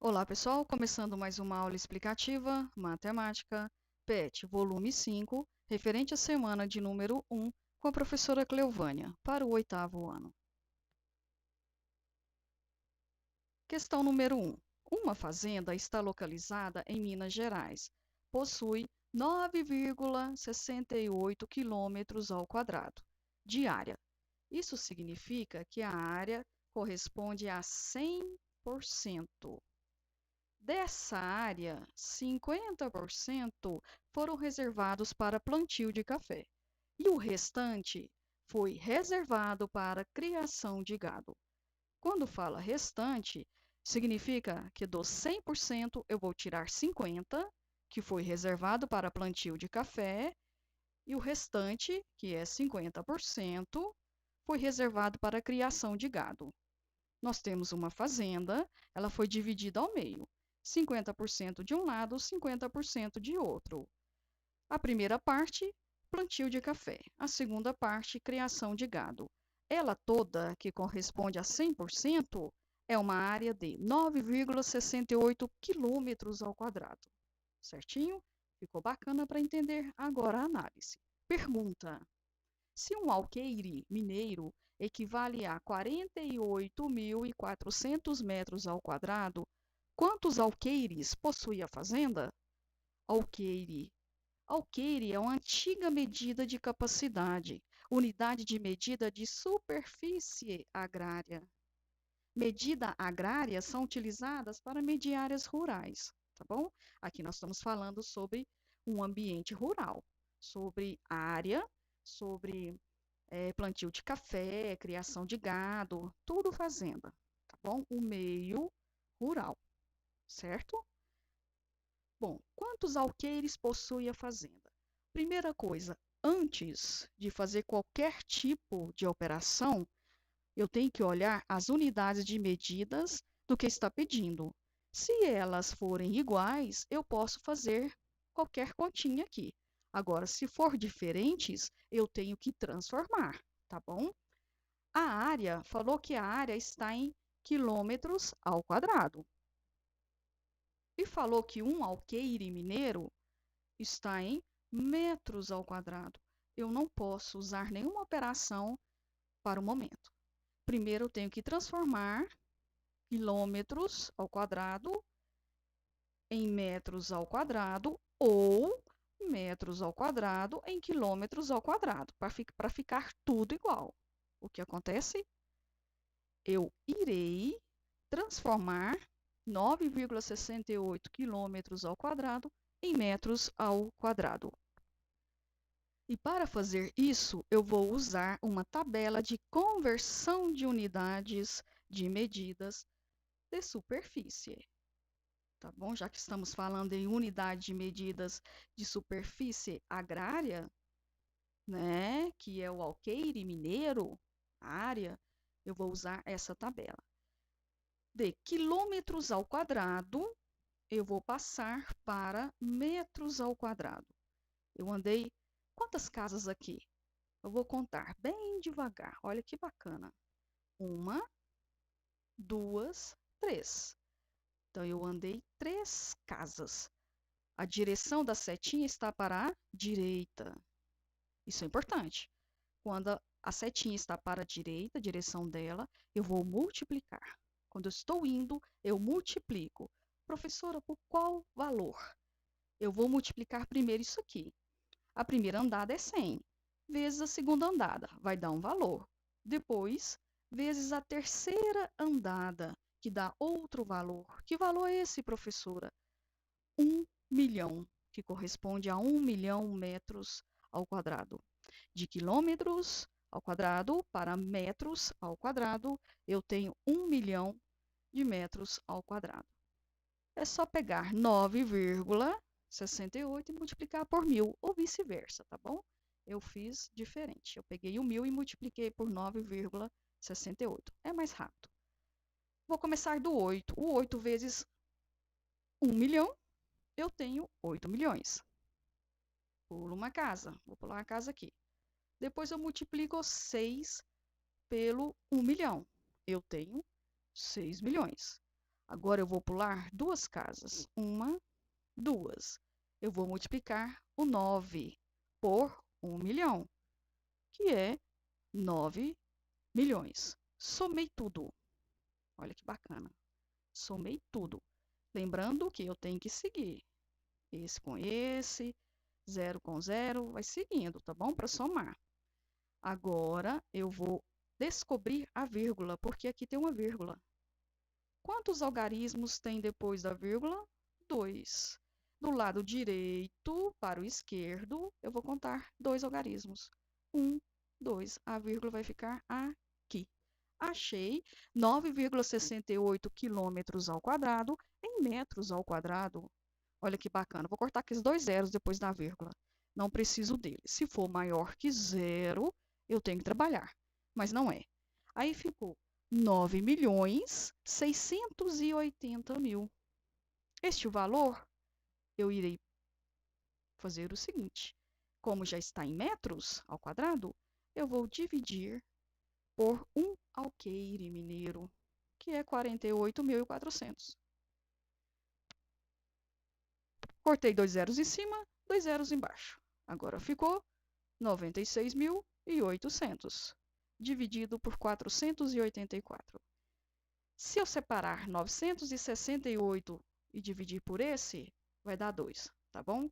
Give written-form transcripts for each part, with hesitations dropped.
Olá, pessoal! Começando mais uma aula explicativa, Matemática, PET, volume 5, referente à semana de número 1, com a professora Cleovânia, para o 8º ano. Questão número 1. Uma fazenda está localizada em Minas Gerais. Possui 9,68 quilômetros ao quadrado de área. Isso significa que a área corresponde a 100%. Dessa área, 50% foram reservados para plantio de café e o restante foi reservado para criação de gado. Quando fala restante, significa que dos 100% eu vou tirar 50%, que foi reservado para plantio de café, e o restante, que é 50%, foi reservado para criação de gado. Nós temos uma fazenda, ela foi dividida ao meio. 50% de um lado, 50% de outro. A primeira parte, plantio de café. A segunda parte, criação de gado. Ela toda, que corresponde a 100%, é uma área de 9,68 quilômetros ao quadrado. Certinho? Ficou bacana para entender agora a análise. Pergunta: se um alqueire mineiro equivale a 48.400 metros ao quadrado, quantos alqueires possui a fazenda? Alqueire. Alqueire é uma antiga medida de capacidade, unidade de medida de superfície agrária. Medida agrária são utilizadas para medir áreas rurais, tá bom? Aqui nós estamos falando sobre um ambiente rural, sobre área, sobre plantio de café, criação de gado, tudo fazenda, tá bom? O meio rural, certo? Bom, quantos alqueires possui a fazenda? Primeira coisa, antes de fazer qualquer tipo de operação, eu tenho que olhar as unidades de medidas do que está pedindo. Se elas forem iguais, eu posso fazer qualquer continha aqui. Agora, se for diferentes, eu tenho que transformar, tá bom? A área, falou que a área está em quilômetros ao quadrado. E falou que um alqueire mineiro está em metros ao quadrado. Eu não posso usar nenhuma operação para o momento. Primeiro, eu tenho que transformar quilômetros ao quadrado em metros ao quadrado ou metros ao quadrado em quilômetros ao quadrado, para ficar tudo igual. O que acontece? Eu irei transformar 9,68 quilômetros ao quadrado em metros ao quadrado. E para fazer isso, eu vou usar uma tabela de conversão de unidades de medidas de superfície. Tá bom? Já que estamos falando em unidade de medidas de superfície agrária, né, que é o alqueire mineiro, a área, eu vou usar essa tabela. De quilômetros ao quadrado, eu vou passar para metros ao quadrado. Eu andei quantas casas aqui? Eu vou contar bem devagar. Olha que bacana. 1, 2, 3. Então, eu andei 3 casas. A direção da setinha está para a direita. Isso é importante. Quando a setinha está para a direita, a direção dela, eu vou multiplicar. Quando eu estou indo, eu multiplico. Professora, por qual valor? Eu vou multiplicar primeiro isso aqui. A primeira andada é 100, vezes a segunda andada, vai dar um valor. Depois, vezes a terceira andada, que dá outro valor. Que valor é esse, professora? 1 milhão, que corresponde a 1 milhão metros ao quadrado. De quilômetros ao quadrado para metros ao quadrado, eu tenho 1 milhão de metros ao quadrado. É só pegar 9,68 e multiplicar por 1.000, ou vice-versa, tá bom? Eu fiz diferente. Eu peguei o 1.000 e multipliquei por 9,68. É mais rápido. Vou começar do 8. O 8 vezes 1 milhão, eu tenho 8 milhões. Pulo uma casa. Vou pular uma casa aqui. Depois eu multiplico 6 pelo 1 milhão. Eu tenho 6 milhões. Agora eu vou pular duas casas. Uma, duas. Eu vou multiplicar o 9 por 1 milhão, que é 9 milhões. Somei tudo. Olha que bacana. Somei tudo. Lembrando que eu tenho que seguir esse com esse, 0 com 0, vai seguindo, tá bom? Para somar. Agora eu vou descobrir a vírgula, porque aqui tem uma vírgula. Quantos algarismos tem depois da vírgula? 2. Do lado direito para o esquerdo, eu vou contar 2 algarismos. 1, 2. A vírgula vai ficar aqui. Achei 9,68 quilômetros ao quadrado em metros ao quadrado. Olha que bacana. Vou cortar aqueles 2 zeros depois da vírgula. Não preciso dele. Se for maior que 0, eu tenho que trabalhar. Mas não é. Aí ficou 9.680.000. Este valor, eu irei fazer o seguinte. Como já está em metros ao quadrado, eu vou dividir por um alqueire mineiro, que é 48.400. Cortei 2 zeros em cima, 2 zeros embaixo. Agora ficou 96.800, dividido por 484. Se eu separar 968 e dividir por esse, vai dar 2, tá bom?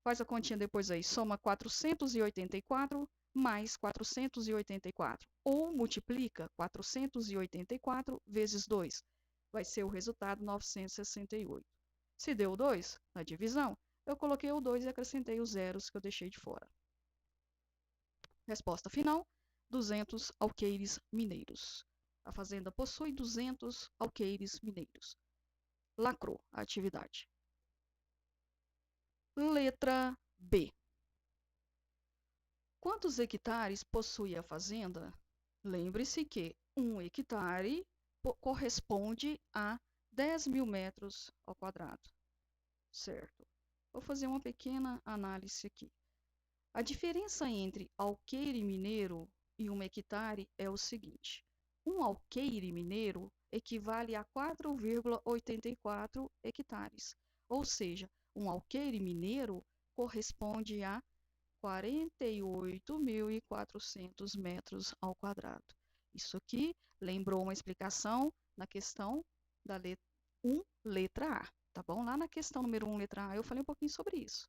Faz a continha depois aí, soma 484 mais 484, ou multiplica 484 vezes 2, vai ser o resultado 968. Se deu 2 na divisão, eu coloquei o 2 e acrescentei os zeros que eu deixei de fora. Resposta final, 200 alqueires mineiros. A fazenda possui 200 alqueires mineiros. Lacrou a atividade. Letra B. Quantos hectares possui a fazenda? Lembre-se que 1 hectare corresponde a 10.000 metros ao quadrado. Certo. Vou fazer uma pequena análise aqui. A diferença entre alqueire mineiro e 1 hectare é o seguinte. Um alqueire mineiro equivale a 4,84 hectares. Ou seja, um alqueire mineiro corresponde a 48.400 metros ao quadrado. Isso aqui lembrou uma explicação na questão da letra 1, letra A. Tá bom? Lá na questão número 1, letra A, eu falei um pouquinho sobre isso.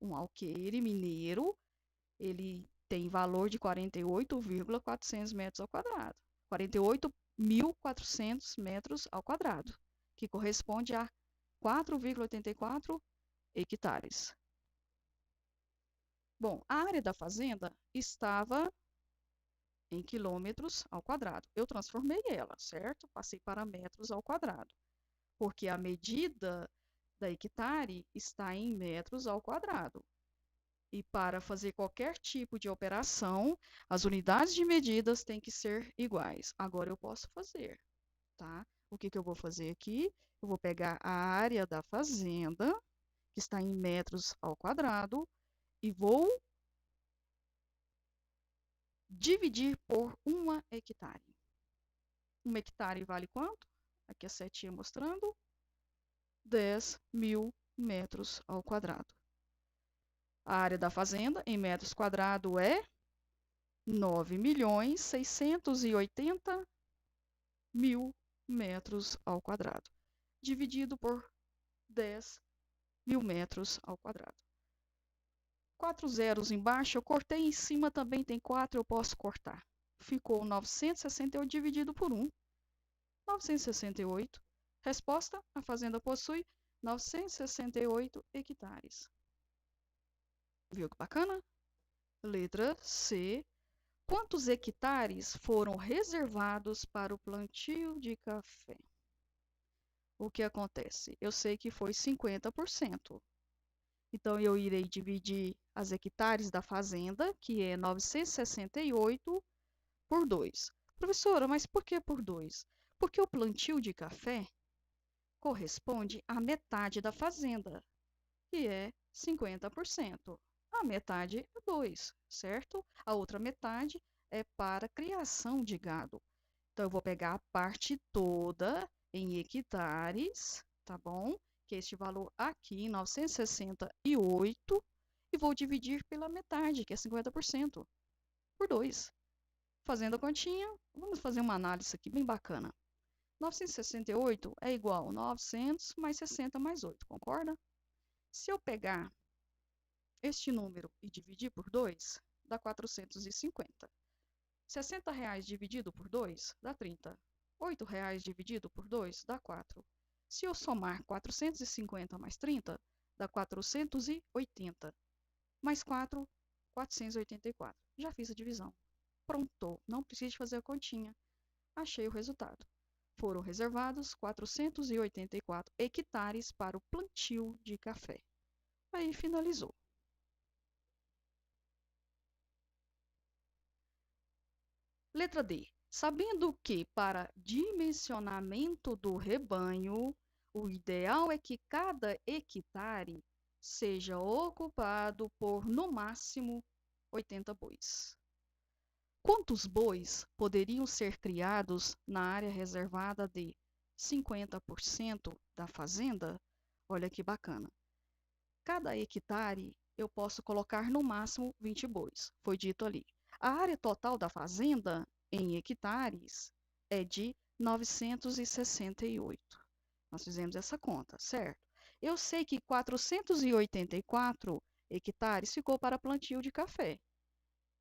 Um alqueire mineiro, ele tem valor de 48.400 metros ao quadrado. 48.400 metros ao quadrado, que corresponde a 4,84 hectares. Bom, a área da fazenda estava em quilômetros ao quadrado. Eu transformei ela, certo? Passei para metros ao quadrado, porque a medida da hectare está em metros ao quadrado. E para fazer qualquer tipo de operação, as unidades de medidas têm que ser iguais. Agora eu posso fazer, tá? O que eu vou fazer aqui? Eu vou pegar a área da fazenda, que está em metros ao quadrado, e vou dividir por 1 hectare. 1 hectare vale quanto? Aqui a setinha mostrando. 10.000 metros ao quadrado. A área da fazenda em metros quadrados é 9.680.000 metros ao quadrado, dividido por 10.000 metros ao quadrado. 4 zeros embaixo, eu cortei, em cima também tem 4, eu posso cortar. Ficou 968 dividido por 1. 968. Resposta, a fazenda possui 968 hectares. Viu que bacana? Letra C. Quantos hectares foram reservados para o plantio de café? O que acontece? Eu sei que foi 50%. Então, eu irei dividir as hectares da fazenda, que é 968, por 2. Professora, mas por que por 2? Porque o plantio de café corresponde à metade da fazenda, que é 50%. A metade é 2, certo? A outra metade é para criação de gado. Então, eu vou pegar a parte toda em hectares, tá bom? Que é este valor aqui, 968, e vou dividir pela metade, que é 50%, por 2. Fazendo a continha, vamos fazer uma análise aqui bem bacana. 968 é igual a 900 mais 60 mais 8, concorda? Se eu pegar este número e dividir por 2, dá 450. R$ 60 dividido por 2 dá 30. R$ 8 dividido por 2 dá 4. Se eu somar 450 mais 30, dá 480. Mais 4, 484. Já fiz a divisão. Pronto, não preciso fazer a continha. Achei o resultado. Foram reservados 484 hectares para o plantio de café. Aí finalizou. Letra D. Sabendo que para dimensionamento do rebanho, o ideal é que cada hectare seja ocupado por, no máximo, 80 bois. Quantos bois poderiam ser criados na área reservada de 50% da fazenda? Olha que bacana. Cada hectare eu posso colocar no máximo 20 bois, foi dito ali. A área total da fazenda, em hectares, é de 968. Nós fizemos essa conta, certo? Eu sei que 484 hectares ficou para plantio de café.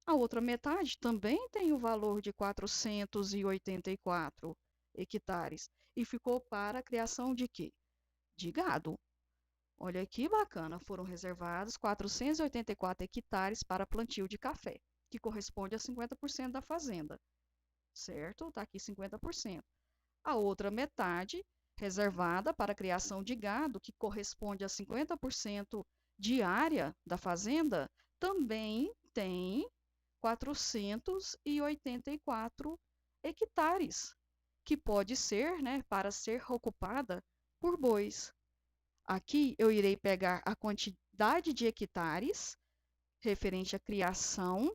A outra metade também tem o valor de 484 hectares e ficou para a criação de quê? De gado. Olha que bacana, foram reservados 484 hectares para plantio de café, que corresponde a 50% da fazenda, certo? Está aqui 50%. A outra metade, reservada para a criação de gado, que corresponde a 50% de área da fazenda, também tem 484 hectares, que pode ser, né, para ser ocupada por bois. Aqui eu irei pegar a quantidade de hectares referente à criação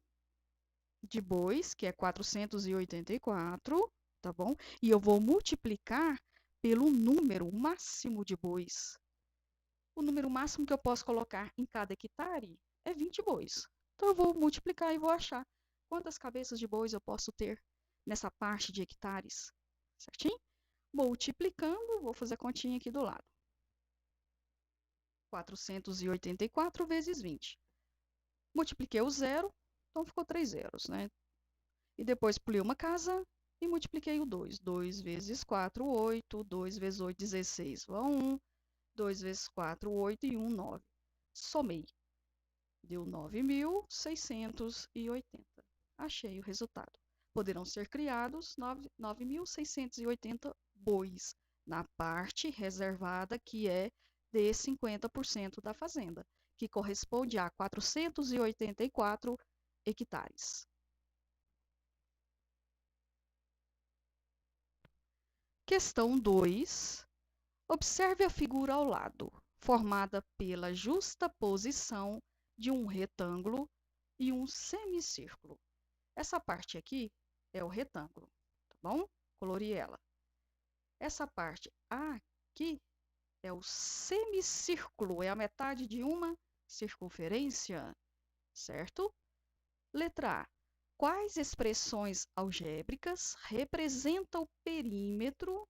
de bois, que é 484, tá bom? E eu vou multiplicar pelo número máximo de bois. O número máximo que eu posso colocar em cada hectare é 20 bois. Então eu vou multiplicar e vou achar quantas cabeças de bois eu posso ter nessa parte de hectares, certinho? Multiplicando, vou fazer a continha aqui do lado. 484 vezes 20. Multipliquei o zero, então ficou 3 zeros, né? E depois pulei uma casa e multipliquei o 2. 2 vezes 4, 8. 2 vezes 8, 16. 1. 2 vezes 4, 8 e 1, 9. Somei. Deu 9.680. Achei o resultado. Poderão ser criados 9.680 bois na parte reservada, que é de 50% da fazenda, que corresponde a 484 hectares. Questão 2. Observe a figura ao lado, formada pela justaposição de um retângulo e um semicírculo. Essa parte aqui é o retângulo, tá bom? Colori ela. Essa parte aqui é o semicírculo, é a metade de uma circunferência, certo? Letra A. Quais expressões algébricas representam o perímetro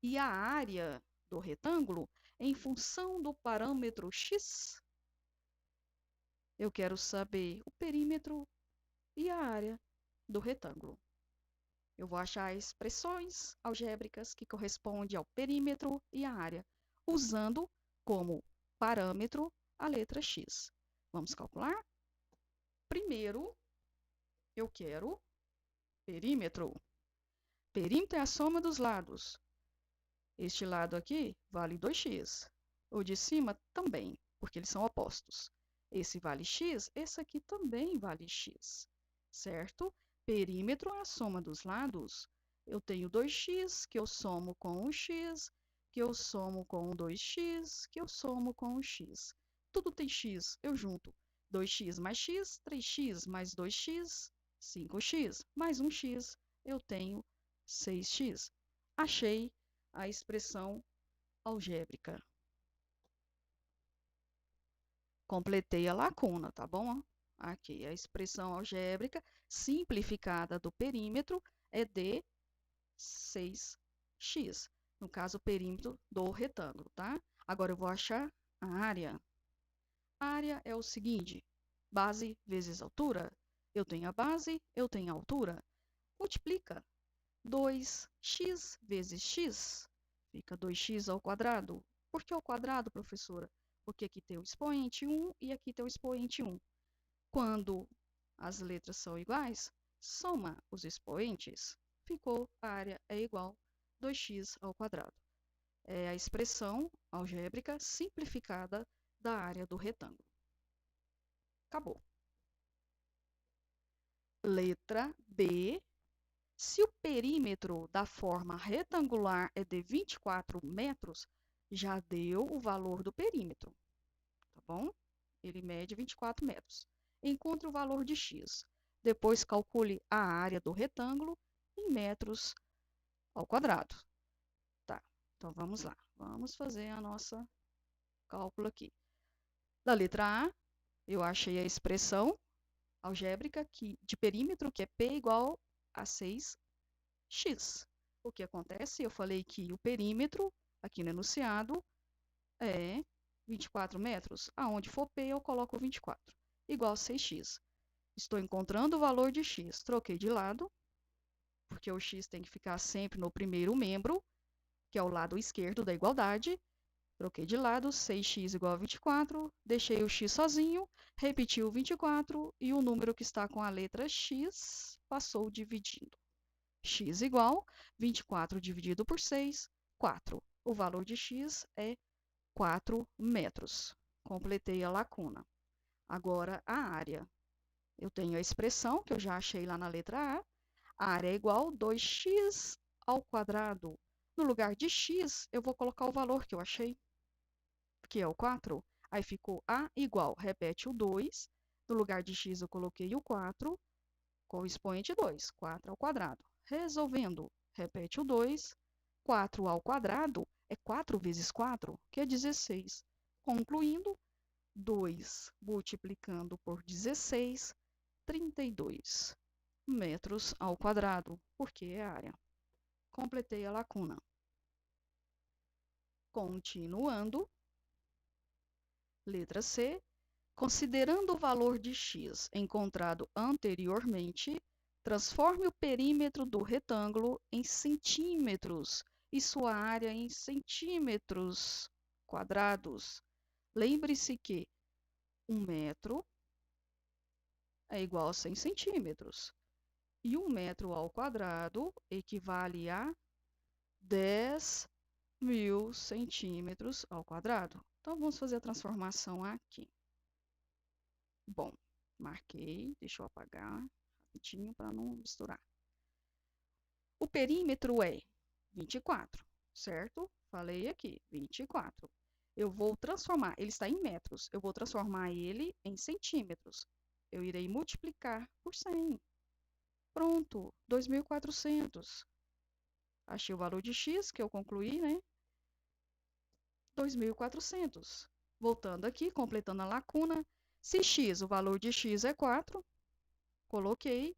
e a área do retângulo em função do parâmetro x? Eu quero saber o perímetro e a área do retângulo. Eu vou achar expressões algébricas que correspondem ao perímetro e à área, usando como parâmetro a letra x. Vamos calcular? Primeiro, eu quero perímetro. Perímetro é a soma dos lados. Este lado aqui vale 2x. O de cima também, porque eles são opostos. Esse vale x, esse aqui também vale x, certo? Perímetro é a soma dos lados. Eu tenho 2x, que eu somo com o x, que eu somo com o 2x, que eu somo com o x. Tudo tem x, eu junto. 2x mais x, 3x mais 2x, 5x mais 1x, eu tenho 6x. Achei a expressão algébrica. Completei a lacuna, tá bom? Aqui, a expressão algébrica simplificada do perímetro é de 6x. No caso, o perímetro do retângulo, tá? Agora eu vou achar a área. A área é o seguinte: base vezes altura. Eu tenho a base, eu tenho a altura. Multiplica. 2x vezes x fica 2x ao quadrado. Por que ao quadrado, professora? Porque aqui tem o expoente 1 e aqui tem o expoente 1. Quando as letras são iguais, soma os expoentes. Ficou, a área é igual a 2x ao quadrado. É a expressão algébrica simplificada da área do retângulo. Acabou. Letra B. Se o perímetro da forma retangular é de 24 metros, já deu o valor do perímetro, tá bom? Ele mede 24 metros. Encontre o valor de x. Depois calcule a área do retângulo em metros ao quadrado. Tá, então vamos lá. Vamos fazer a nossa cálculo aqui. Da letra A, eu achei a expressão algébrica de perímetro, que é P igual a 6x. O que acontece? Eu falei que o perímetro, aqui no enunciado, é 24 metros. Aonde for P, eu coloco 24, igual a 6x. Estou encontrando o valor de x. Troquei de lado, porque o x tem que ficar sempre no primeiro membro, que é o lado esquerdo da igualdade. Troquei de lado, 6x igual a 24, deixei o x sozinho, repeti o 24 e o número que está com a letra x passou dividindo. X igual 24 dividido por 6, 4. O valor de x é 4 metros. Completei a lacuna. Agora, a área. Eu tenho a expressão que eu já achei lá na letra A. A área é igual a 2x ao quadrado. No lugar de x, eu vou colocar o valor que eu achei, que é o 4. Aí ficou A igual, repete o 2. No lugar de x, eu coloquei o 4, com o expoente 2, 4 ao quadrado. Resolvendo, repete o 2. 4 ao quadrado é 4 vezes 4, que é 16. Concluindo, 2 multiplicando por 16, 32 metros ao quadrado, porque é a área. Completei a lacuna. Continuando, letra C. Considerando o valor de x encontrado anteriormente, transforme o perímetro do retângulo em centímetros e sua área em centímetros quadrados. Lembre-se que 1 metro é igual a 100 centímetros. E 1 metro ao quadrado equivale a 10.000 centímetros ao quadrado. Então, vamos fazer a transformação aqui. Bom, marquei, deixa eu apagar rapidinho para não misturar. O perímetro é 24, certo? Falei aqui, 24. Eu vou transformar, ele está em metros, eu vou transformar ele em centímetros. Eu irei multiplicar por 100. Pronto, 2.400. Achei o valor de x, que eu concluí, né? 2.400. Voltando aqui, completando a lacuna. Se x, o valor de x é 4, coloquei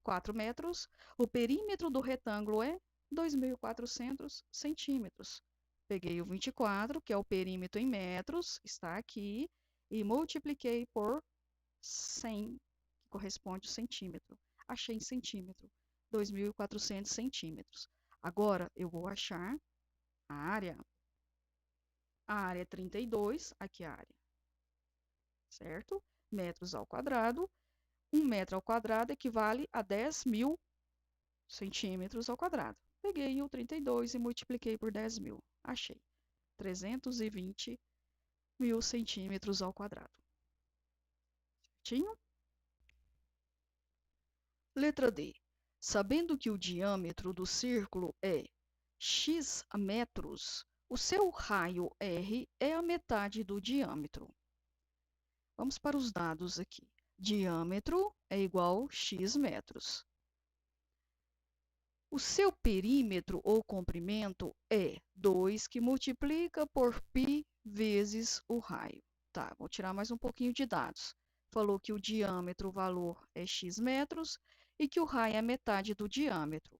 4 metros. O perímetro do retângulo é 2.400 centímetros. Peguei o 24, que é o perímetro em metros, está aqui, e multipliquei por 100, que corresponde ao centímetro. Achei em centímetro, 2.400 centímetros. Agora, eu vou achar a área. A área é 32, aqui a área, certo? Metros ao quadrado. 1 metro ao quadrado equivale a 10.000 centímetros ao quadrado. Peguei o 32 e multipliquei por 10.000. Achei 320.000 centímetros ao quadrado. Certinho? Letra D. Sabendo que o diâmetro do círculo é x metros, o seu raio R é a metade do diâmetro. Vamos para os dados aqui. Diâmetro é igual a x metros. O seu perímetro ou comprimento é 2 que multiplica por π vezes o raio. Tá, vou tirar mais um pouquinho de dados. Falou que o diâmetro, o valor é x metros e que o raio é metade do diâmetro.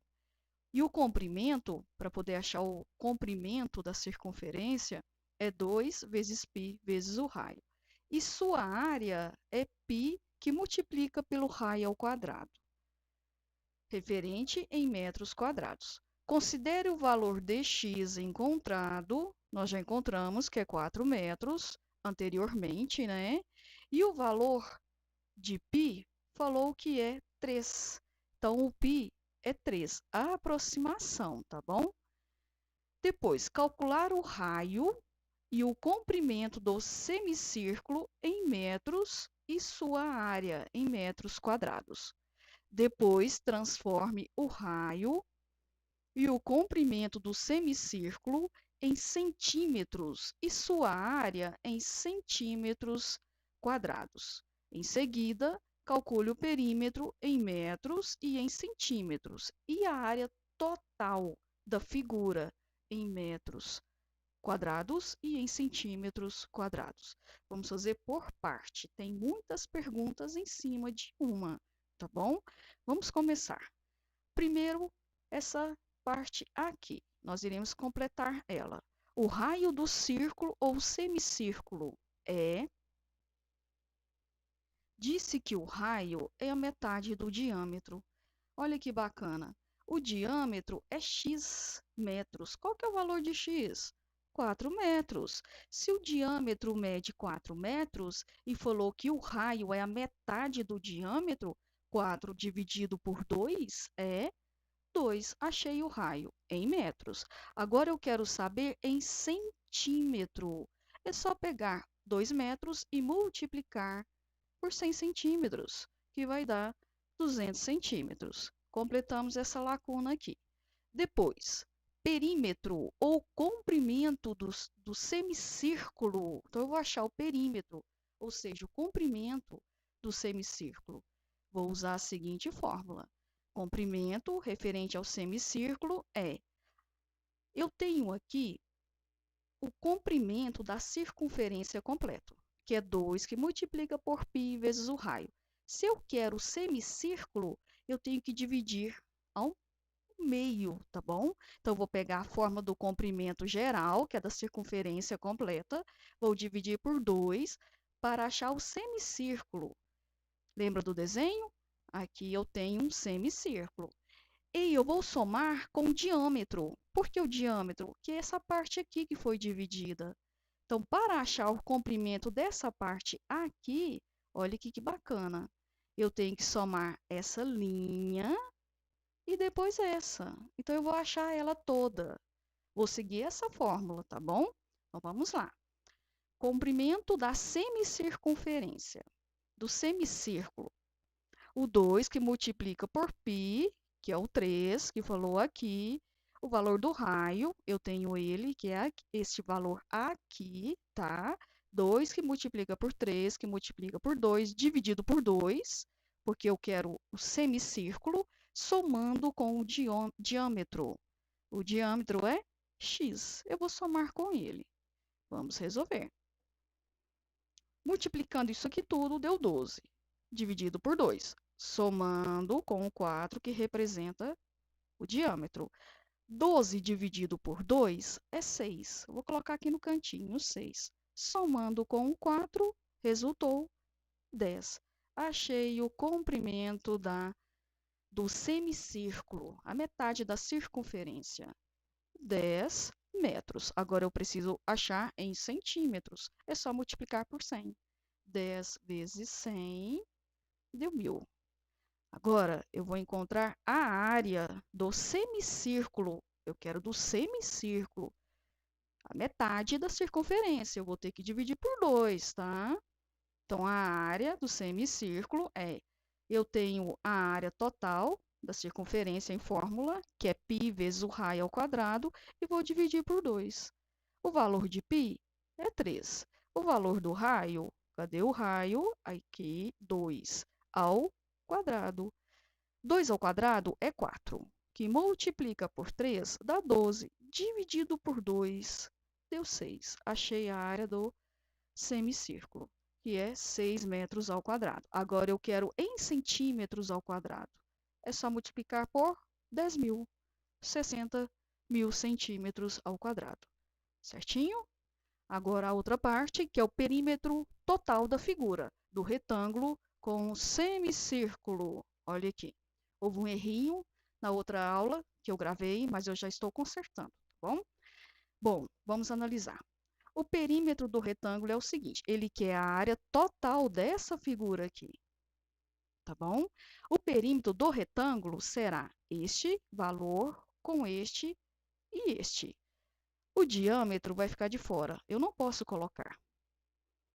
E o comprimento, para poder achar o comprimento da circunferência, é 2 vezes π vezes o raio. E sua área é π que multiplica pelo raio ao quadrado, referente em metros quadrados. Considere o valor de x encontrado, nós já encontramos que é 4 metros anteriormente, né? E o valor de π falou que é 3. Então, o π é 3, a aproximação, tá bom? Depois, calcular o raio e o comprimento do semicírculo em metros e sua área em metros quadrados. Depois, transforme o raio e o comprimento do semicírculo em centímetros e sua área em centímetros quadrados. Em seguida, calcule o perímetro em metros e em centímetros e a área total da figura em metros quadrados e em centímetros quadrados. Vamos fazer por parte. Tem muitas perguntas em cima de uma, tá bom? Vamos começar. Primeiro, essa parte aqui. Nós iremos completar ela. O raio do círculo ou semicírculo é... Disse que o raio é a metade do diâmetro. Olha que bacana. O diâmetro é x metros. Qual que é o valor de x? 4 metros. Se o diâmetro mede 4 metros e falou que o raio é a metade do diâmetro, 4 dividido por 2 é 2. Achei o raio em metros. Agora eu quero saber em centímetro. É só pegar 2 metros e multiplicar por 100 centímetros, que vai dar 200 centímetros. Completamos essa lacuna aqui. Depois, perímetro ou comprimento do semicírculo. Então, eu vou achar o perímetro, ou seja, o comprimento do semicírculo. Vou usar a seguinte fórmula. Comprimento referente ao semicírculo é... Eu tenho aqui o comprimento da circunferência completo, que é 2 que multiplica por π vezes o raio. Se eu quero o semicírculo, eu tenho que dividir ao meio, tá bom? Então, eu vou pegar a forma do comprimento geral, que é da circunferência completa, vou dividir por 2 para achar o semicírculo. Lembra do desenho? Aqui eu tenho um semicírculo. E eu vou somar com o diâmetro. Por que o diâmetro? Que é essa parte aqui que foi dividida. Então, para achar o comprimento dessa parte aqui, olha que bacana. Eu tenho que somar essa linha e depois essa. Então, eu vou achar ela toda. Vou seguir essa fórmula, tá bom? Então, vamos lá. Comprimento da semicircunferência. Do semicírculo. O 2 que multiplica por π, que é o 3, que falou aqui. O valor do raio, eu tenho ele, que é este valor aqui, tá? 2 que multiplica por 3, que multiplica por 2, dividido por 2, porque eu quero o semicírculo, somando com o diâmetro. O diâmetro é x. Eu vou somar com ele. Vamos resolver. Multiplicando isso aqui tudo, deu 12, dividido por 2. Somando com o 4, que representa o diâmetro. 12 dividido por 2 é 6. Vou colocar aqui no cantinho 6. Somando com o 4, resultou 10. Achei o comprimento do semicírculo, a metade da circunferência. 10 metros. Agora eu preciso achar em centímetros. É só multiplicar por 100. 10 vezes 100 deu 1000. Agora, eu vou encontrar a área do semicírculo. Eu quero do semicírculo. A metade da circunferência. Eu vou ter que dividir por 2, tá? Então, a área do semicírculo é... Eu tenho a área total da circunferência em fórmula, que é π vezes o raio ao quadrado, e vou dividir por 2. O valor de π é 3. O valor do raio, cadê o raio? Aqui, 2 ao quadrado. 2 ao quadrado é 4. que multiplica por 3 dá 12. Dividido por 2 deu 6. Achei a área do semicírculo, que é 6 metros ao quadrado. Agora eu quero em centímetros ao quadrado. É só multiplicar por 10.000. 60.000 centímetros ao quadrado. Certinho? Agora a outra parte, que é o perímetro total da figura, do retângulo com o semicírculo. Olha aqui. Houve um errinho na outra aula que eu gravei, mas eu já estou consertando, tá bom? Bom, vamos analisar. O perímetro do retângulo é o seguinte, ele quer a área total dessa figura aqui, tá bom? O perímetro do retângulo será este valor com este e este. O diâmetro vai ficar de fora, eu não posso colocar.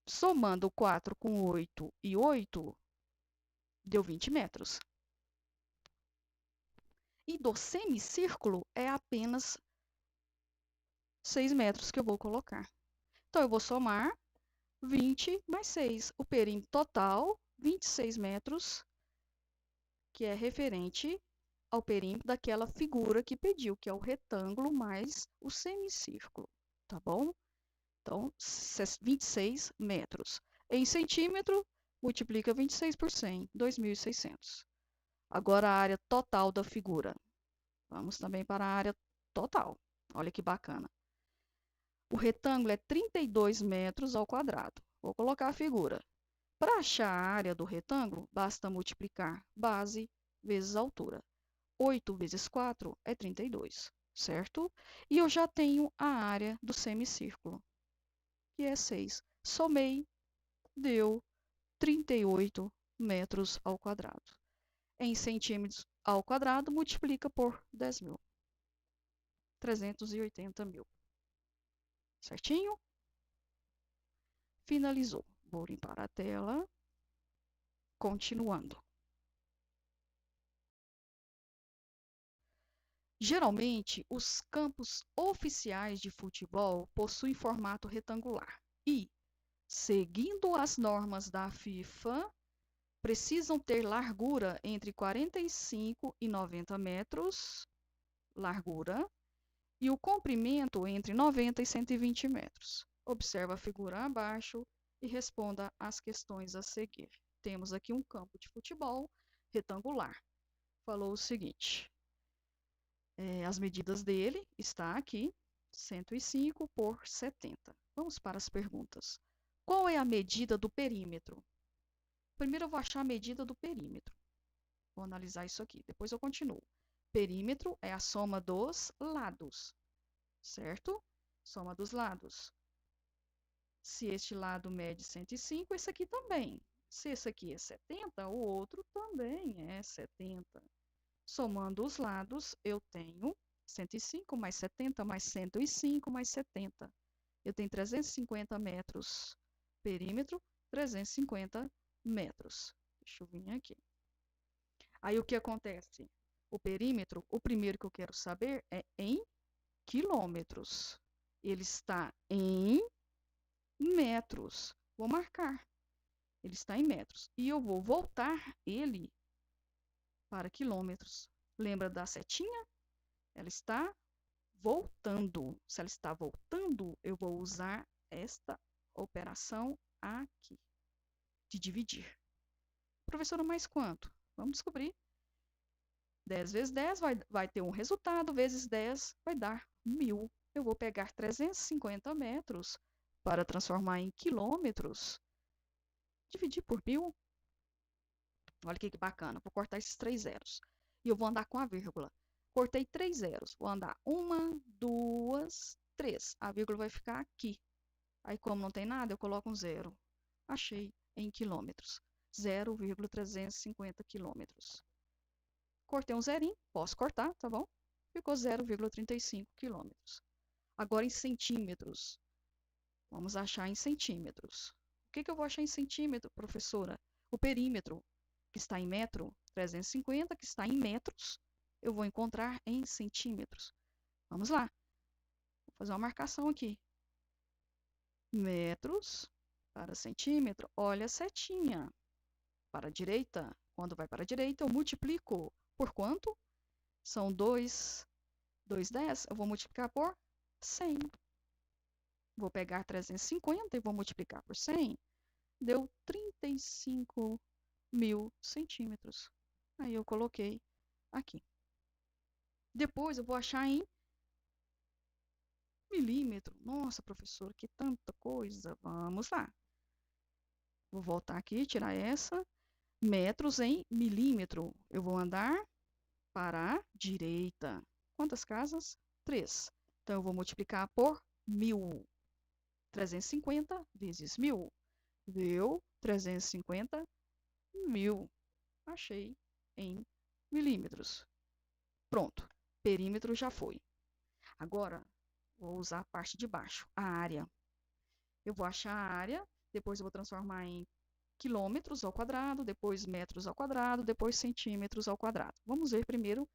Somando 4 com 8 e 8, deu 20 metros. E do semicírculo é apenas 6 metros que eu vou colocar. Então, eu vou somar 20 mais 6. O perímetro total, 26 metros, que é referente ao perímetro daquela figura que pediu, que é o retângulo mais o semicírculo, tá bom? Então, 26 metros. Em centímetro, multiplica 26 por 100, 2.600. Agora, a área total da figura. Vamos também para a área total. Olha que bacana. O retângulo é 32 metros ao quadrado. Vou colocar a figura. Para achar a área do retângulo, basta multiplicar base vezes altura. 8 vezes 4 é 32, certo? E eu já tenho a área do semicírculo, que é 6. Somei, deu 38 metros ao quadrado. Em centímetros ao quadrado, multiplica por 10.000. 380.000. Certinho? Finalizou. Vou limpar a tela. Continuando. Geralmente, os campos oficiais de futebol possuem formato retangular e, seguindo as normas da FIFA, precisam ter largura entre 45 e 90 metros, largura, e o comprimento entre 90 e 120 metros. Observe a figura abaixo e responda às questões a seguir. Temos aqui um campo de futebol retangular. Falou o seguinte, as medidas dele está aqui, 105 por 70. Vamos para as perguntas. Qual é a medida do perímetro? Primeiro eu vou achar a medida do perímetro. Vou analisar isso aqui, depois eu continuo. Perímetro é a soma dos lados, certo? Soma dos lados. Se este lado mede 105, esse aqui também. Se esse aqui é 70, o outro também é 70. Somando os lados, eu tenho 105 mais 70 mais 105 mais 70. Eu tenho 350 metros. Perímetro, 350 metros. Deixa eu vir aqui. Aí o que acontece? O perímetro, o primeiro que eu quero saber é em quilômetros. Ele está em metros. Vou marcar. Ele está em metros. E eu vou voltar ele para quilômetros. Lembra da setinha? Ela está voltando. Se ela está voltando, eu vou usar esta operação aqui, de dividir. Professora, mais quanto? Vamos descobrir. 10 vezes 10 vai ter um resultado, vezes 10 vai dar 1.000. Eu vou pegar 350 metros para transformar em quilômetros. Dividir por 1.000. Olha que bacana. Vou cortar esses 3 zeros. E eu vou andar com a vírgula. Cortei 3 zeros. Vou andar 1, 2, 3. A vírgula vai ficar aqui. Aí, como não tem nada, eu coloco um zero. Achei em quilômetros. 0,350 quilômetros. Cortei um zerinho. Posso cortar, tá bom? Ficou 0,35 quilômetros. Agora em centímetros. Vamos achar em centímetros. O que eu vou achar em centímetro, professora? O perímetro, que está em metro, 350, que está em metros, eu vou encontrar em centímetros. Vamos lá. Vou fazer uma marcação aqui. Metros para centímetro. Olha a setinha. Para a direita. Quando vai para a direita, eu multiplico. Por quanto? São 210, eu vou multiplicar por 100. Vou pegar 350 e vou multiplicar por 100. Deu 35.000 centímetros. Aí eu coloquei aqui. Depois eu vou achar em milímetro. Nossa, professor, que tanta coisa. Vamos lá. Vou voltar aqui, tirar essa. Metros em milímetro. Eu vou andar para a direita. Quantas casas? 3. Então, eu vou multiplicar por 1.000. 350 vezes 1.000. Deu 350.000. Achei em milímetros. Pronto. Perímetro já foi. Agora, vou usar a parte de baixo, a área. Eu vou achar a área, depois eu vou transformar em quilômetros ao quadrado, depois metros ao quadrado, depois centímetros ao quadrado. Vamos ver primeiro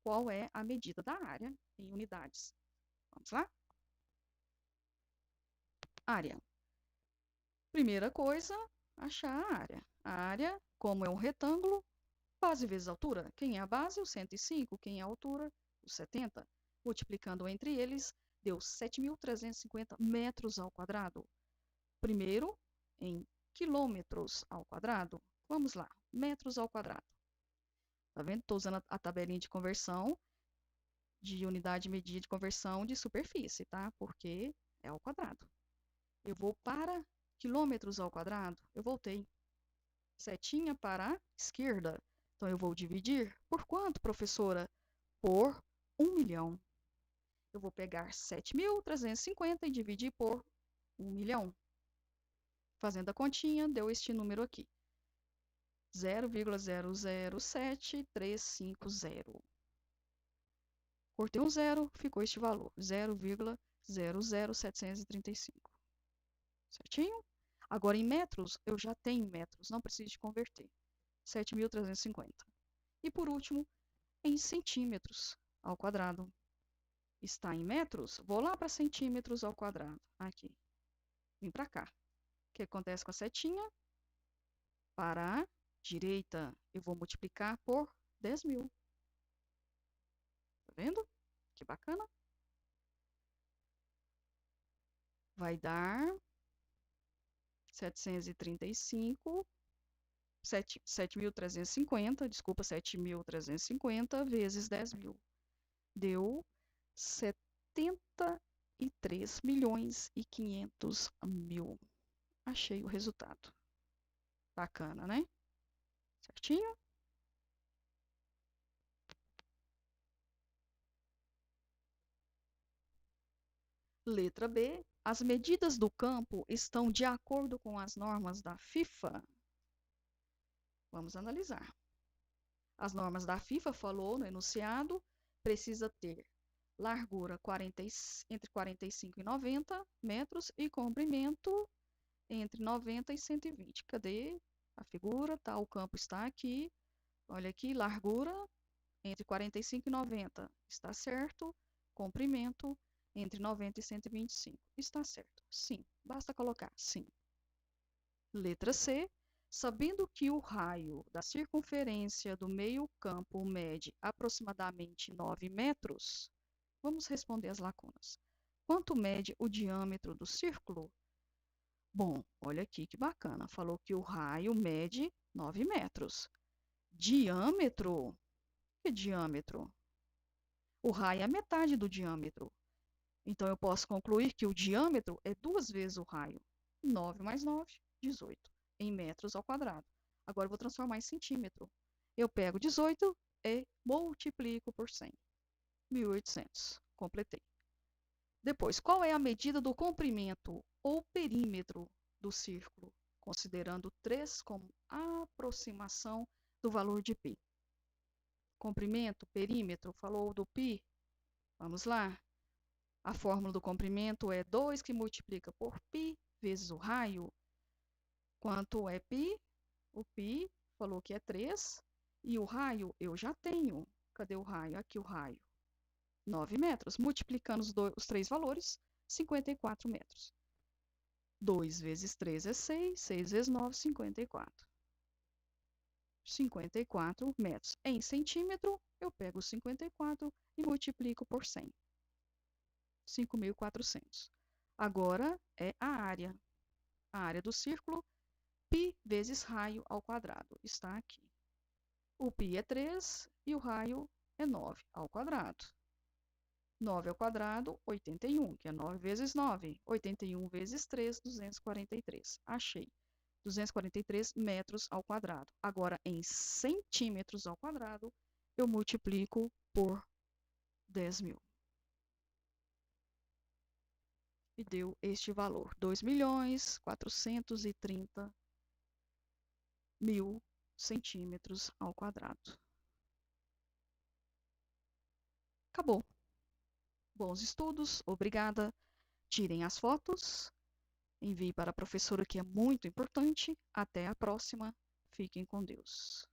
qual é a medida da área em unidades. Vamos lá? Área. Primeira coisa, achar a área. A área, como é um retângulo, base vezes altura. Quem é a base? O 105. Quem é a altura? O 70. Multiplicando entre eles, deu 7.350 metros ao quadrado. Primeiro, em quilômetros ao quadrado. Vamos lá, metros ao quadrado. Tá vendo? Estou usando a tabelinha de conversão, de unidade medida de conversão de superfície, tá? Porque é ao quadrado. Eu vou para quilômetros ao quadrado. Eu voltei. Setinha para a esquerda. Então, eu vou dividir por quanto, professora? Por 1 milhão. Eu vou pegar 7.350 e dividir por 1 milhão. Fazendo a continha, deu este número aqui. 0,007350. Cortei um zero, ficou este valor. 0,00735. Certinho? Agora, em metros, eu já tenho metros, não preciso de converter. 7.350. E, por último, em centímetros ao quadrado. Está em metros? Vou lá para centímetros ao quadrado. Aqui. Vim para cá. O que acontece com a setinha? Para a direita, eu vou multiplicar por 10.000. Tá vendo? Que bacana. Vai dar 735, 7.350, desculpa, 7.350 vezes 10.000. Deu 73.500.000. Achei o resultado. Bacana, né? Certinho? Letra B. As medidas do campo estão de acordo com as normas da FIFA? Vamos analisar. As normas da FIFA falou no enunciado, precisa ter largura entre 45 e 90 metros e comprimento entre 90 e 120. Cadê a figura? Tá, o campo está aqui. Olha aqui, largura entre 45 e 90. Está certo. Comprimento entre 90 e 125. Está certo. Sim. Basta colocar sim. Letra C. Sabendo que o raio da circunferência do meio-campo mede aproximadamente 9 metros, vamos responder as lacunas. Quanto mede o diâmetro do círculo? Bom, olha aqui que bacana. Falou que o raio mede 9 metros. Diâmetro? Que diâmetro? O raio é a metade do diâmetro. Então, eu posso concluir que o diâmetro é 2 vezes o raio. 9 mais 9, 18. Em metros ao quadrado. Agora, eu vou transformar em centímetro. Eu pego 18 e multiplico por 100. 1.800. Completei. Depois, qual é a medida do comprimento ou perímetro do círculo, considerando 3 como aproximação do valor de π? Comprimento, perímetro, falou do π? Vamos lá. A fórmula do comprimento é 2 que multiplica por π vezes o raio. Quanto é π? O π falou que é 3. E o raio eu já tenho. Cadê o raio? Aqui o raio. 9 metros. Multiplicando os 3 valores, 54 metros. 2 vezes 3 é 6. 6 vezes 9, 54. 54 metros. Em centímetro, eu pego 54 e multiplico por 100. 5.400. Agora é a área. A área do círculo, π vezes raio ao quadrado, está aqui. O π é 3 e o raio é 9 ao quadrado. 9 ao quadrado, 81, que é 9 vezes 9. 81 vezes 3, 243. Achei. 243 metros ao quadrado. Agora, em centímetros ao quadrado, eu multiplico por 10.000. E deu este valor, 2.430.000 centímetros ao quadrado. Acabou. Bons estudos, obrigada. Tirem as fotos, envie para a professora, que é muito importante. Até a próxima. Fiquem com Deus.